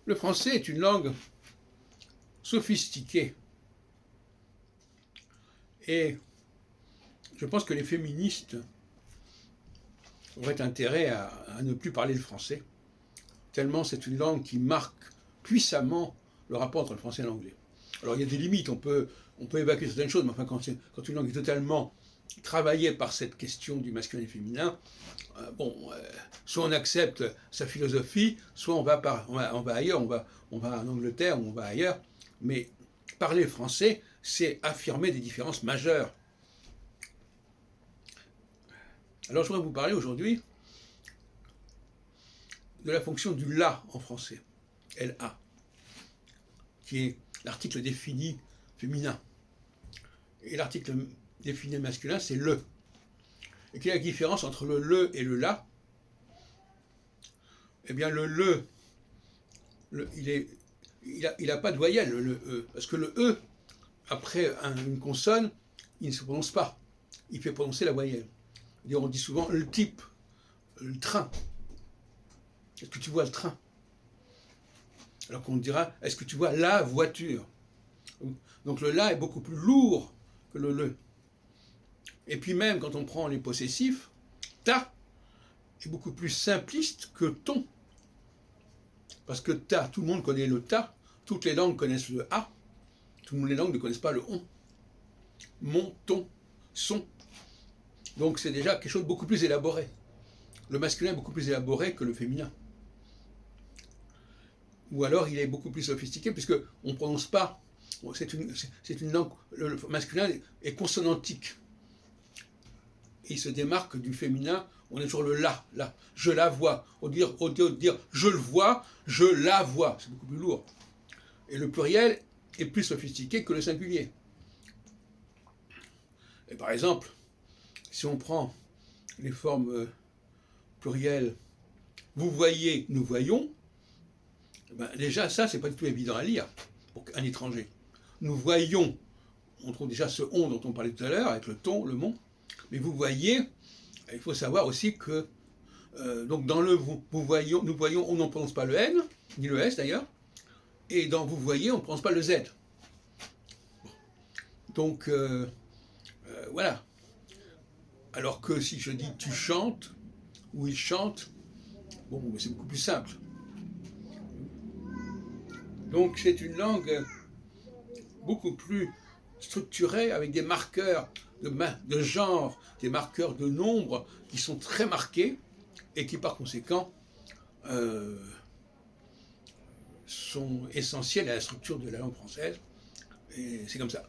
Le français est une langue sophistiquée et je pense que les féministes auraient intérêt à ne plus parler le français, tellement c'est une langue qui marque puissamment le rapport entre le français et l'anglais. Alors il y a des limites, on peut évacuer certaines choses, mais enfin quand une langue est totalement travaillée par cette question du masculin et du féminin, soit on accepte sa philosophie, soit on va ailleurs, on va en Angleterre ou on va ailleurs, mais parler français, c'est affirmer des différences majeures. Alors je voudrais vous parler aujourd'hui de la fonction du la en français, LA, qui est l'article défini féminin. Et l'article défini masculin, c'est le. Et quelle est la différence entre le et le la? Eh bien, il n'a pas de voyelle, le E. Parce que le E, après une consonne, il ne se prononce pas. Il fait prononcer la voyelle. On dit souvent le type, le train. Est-ce que tu vois le train? Alors qu'on dira, est-ce que tu vois la voiture? Donc le la est beaucoup plus lourd que le. Et puis même quand on prend les possessifs, ta est beaucoup plus simpliste que ton. Parce que ta, tout le monde connaît le ta, toutes les langues connaissent le a, toutes les langues ne connaissent pas le on. Mon, ton, son. Donc c'est déjà quelque chose de beaucoup plus élaboré. Le masculin est beaucoup plus élaboré que le féminin. Ou alors il est beaucoup plus sophistiqué puisqu'on ne prononce pas. C'est une langue, le masculin est consonantique. Et il se démarque du féminin, on est toujours le la, la. Je la vois. Au lieu de dire je le vois, je la vois. C'est beaucoup plus lourd. Et le pluriel est plus sophistiqué que le singulier. Et par exemple, si on prend les formes plurielles, vous voyez, nous voyons, déjà ça, c'est pas du tout évident à lire pour un étranger. Nous voyons, on trouve déjà ce on dont on parlait tout à l'heure, avec le ton, le mon, mais vous voyez, il faut savoir aussi que, donc dans le nous voyons, on n'en prononce pas le N, ni le S d'ailleurs, et dans vous voyez, on ne prononce pas le Z. Donc, voilà. Alors que si je dis tu chantes, ou il chante, c'est beaucoup plus simple. Donc c'est une langue beaucoup plus structurée, avec des marqueurs de genre, des marqueurs de nombre qui sont très marqués et qui par conséquent sont essentiels à la structure de la langue française. Et c'est comme ça.